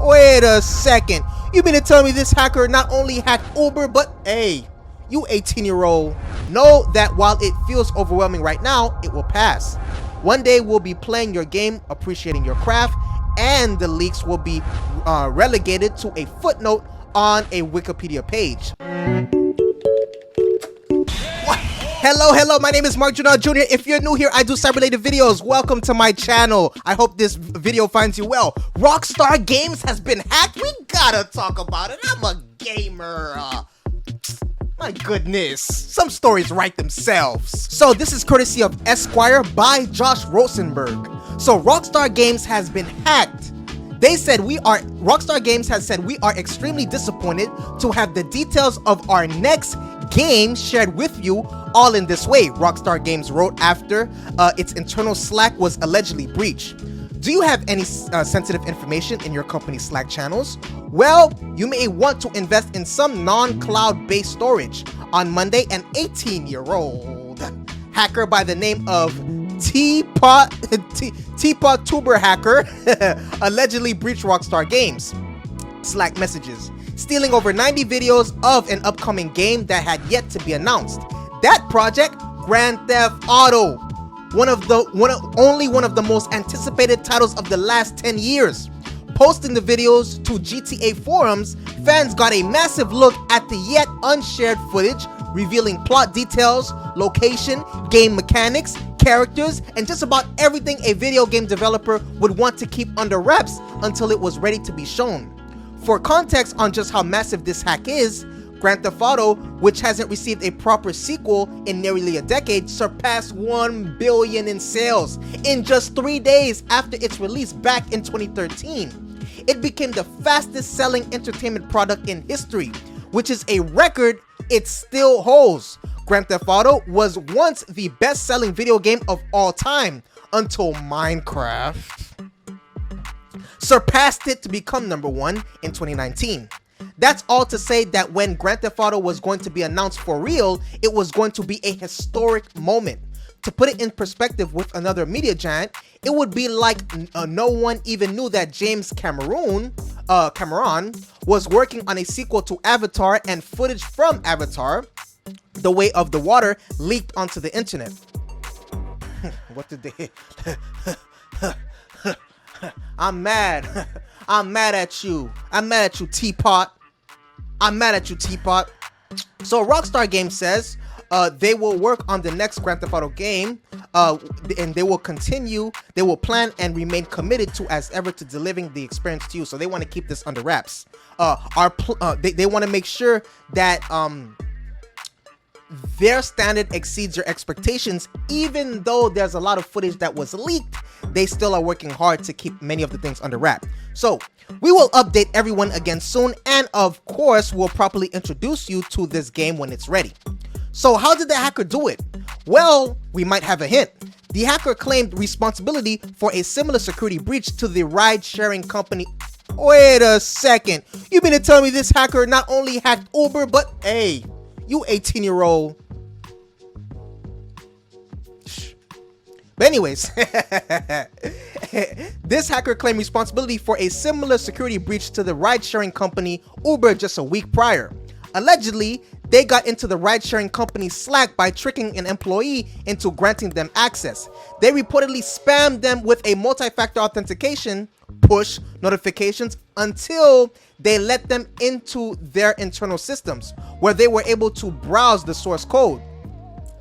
Wait a second. You mean to tell me this hacker not only hacked Uber, but hey, you 18-year-old, know that while it feels overwhelming right now, it will pass. One day we'll be playing your game, appreciating your craft, and the leaks will be relegated to a footnote on a Wikipedia page. Hello, my name is Marc Drouinaud Jr. If you're new here, I do cyber-related videos. Welcome to my channel. I hope this video finds you well. Rockstar Games has been hacked. We gotta talk about it. I'm a gamer. My goodness, some stories write themselves. So this is courtesy of Esquire by Josh Rosenberg. So Rockstar Games has been hacked. Rockstar Games has said we are extremely disappointed to have the details of our next game shared with you all in this way, Rockstar Games wrote after its internal Slack was allegedly breached. Do you have any sensitive information in your company's Slack channels? Well, you may want to invest in some non-cloud based storage. On Monday, an 18-year-old hacker by the name of Teapot Tuber Hacker allegedly breached Rockstar Games Slack messages, stealing over 90 videos of an upcoming game that had yet to be announced. That project, Grand Theft Auto, only one of the most anticipated titles of the last 10 years. Posting the videos to GTA forums, fans got a massive look at the yet unshared footage, revealing plot details, location, game mechanics, characters, and just about everything a video game developer would want to keep under wraps until it was ready to be shown. For context on just how massive this hack is, Grand Theft Auto, which hasn't received a proper sequel in nearly a decade, surpassed 1 billion in sales in just 3 days after its release back in 2013. It became the fastest selling entertainment product in history, which is a record it still holds. Grand Theft Auto was once the best-selling video game of all time until Minecraft surpassed it to become #1 in 2019. That's all to say that when Grand Theft Auto was going to be announced for real, it was going to be a historic moment. To put it in perspective with another media giant, it would be like no one even knew that James Cameron was working on a sequel to Avatar, and footage from Avatar, The Way of the Water, leaked onto the internet. What did they... I'm mad. I'm mad at you. I'm mad at you, Teapot. I'm mad at you, Teapot. So Rockstar Games says they will work on the next Grand Theft Auto game, and they will plan and remain committed to as ever to delivering the experience to you. So they want to keep this under wraps. They want to make sure that their standard exceeds your expectations. Even though there's a lot of footage that was leaked, they still are working hard to keep many of the things under wrap. So we will update everyone again soon, and of course we'll properly introduce you to this game when it's ready. So how did the hacker do it? Well, we might have a hint. The hacker claimed responsibility for a similar security breach to the ride-sharing company. Wait a second. You mean to tell me this hacker not only hacked Uber, but hey, you 18-year-old. But anyways, this hacker claimed responsibility for a similar security breach to the ride-sharing company Uber just a week prior. Allegedly, they got into the ride-sharing company's Slack by tricking an employee into granting them access. They reportedly spammed them with a multi-factor authentication push notifications until they let them into their internal systems, where they were able to browse the source code.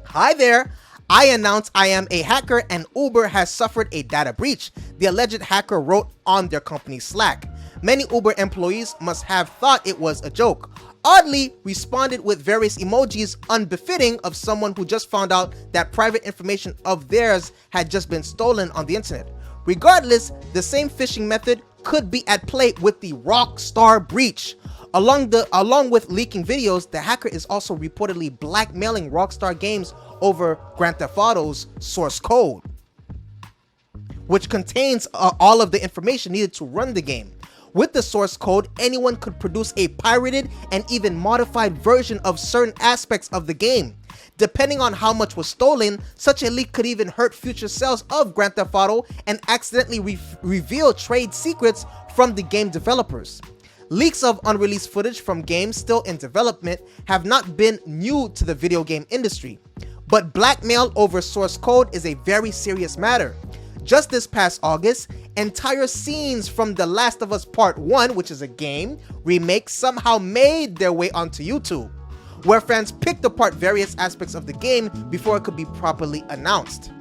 Hi there. I announce I am a hacker and Uber has suffered a data breach, the alleged hacker wrote on their company's Slack. Many Uber employees must have thought it was a joke. Oddly responded with various emojis unbefitting of someone who just found out that private information of theirs had just been stolen on the internet. Regardless, the same phishing method could be at play with the Rockstar breach. Along with leaking videos, the hacker is also reportedly blackmailing Rockstar Games over Grand Theft Auto's source code, which contains all of the information needed to run the game. With the source code, anyone could produce a pirated and even modified version of certain aspects of the game. Depending on how much was stolen, such a leak could even hurt future sales of Grand Theft Auto and accidentally reveal trade secrets from the game developers. Leaks of unreleased footage from games still in development have not been new to the video game industry, but blackmail over source code is a very serious matter. Just this past August, entire scenes from The Last of Us Part 1, which is a game remake, somehow made their way onto YouTube, where fans picked apart various aspects of the game before it could be properly announced.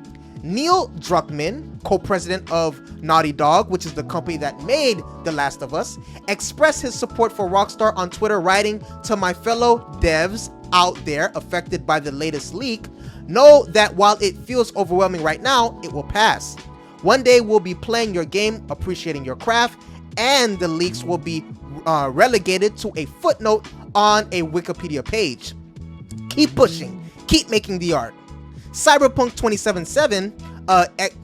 Neil Druckmann, co-president of Naughty Dog, which is the company that made The Last of Us, expressed his support for Rockstar on Twitter, writing, "To my fellow devs out there affected by the latest leak, know that while it feels overwhelming right now, it will pass. One day we'll be playing your game, appreciating your craft, and the leaks will be relegated to a footnote on a Wikipedia page. Keep pushing, keep making the art." Cyberpunk 2077,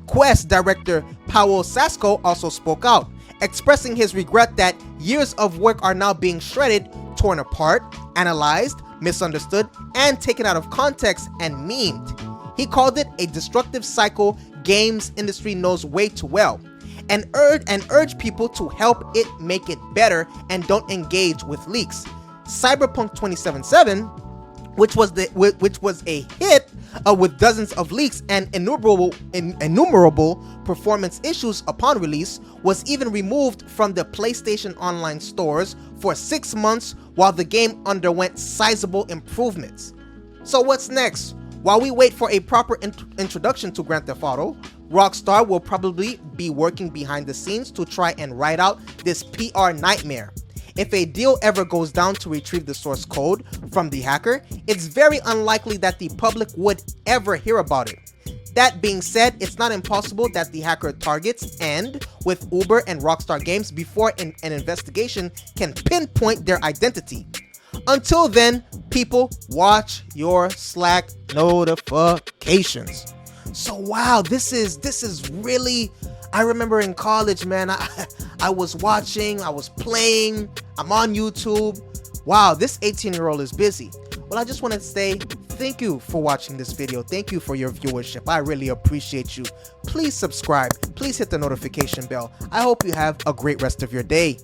Quest director Paolo Sasco also spoke out, expressing his regret that years of work are now being shredded, torn apart, analyzed, misunderstood, and taken out of context and memed. He called it a destructive cycle games industry knows way too well, and urged people to help it make it better and don't engage with leaks. Cyberpunk 2077, which was a hit with dozens of leaks and innumerable performance issues upon release, was even removed from the PlayStation Online stores for 6 months while the game underwent sizable improvements. So what's next? While we wait for a proper introduction to Grand Theft Auto, Rockstar will probably be working behind the scenes to try and ride out this PR nightmare. If a deal ever goes down to retrieve the source code from the hacker, it's very unlikely that the public would ever hear about it. That being said, it's not impossible that the hacker targets end with Uber and Rockstar Games before an investigation can pinpoint their identity. Until then, people, watch your Slack notifications. So wow, this is really, I remember in college, man, I was watching, I was playing, I'm on YouTube. Wow, this 18-year-old is busy. Well, I just want to say thank you for watching this video. Thank you for your viewership. I really appreciate you. Please subscribe. Please hit the notification bell. I hope you have a great rest of your day.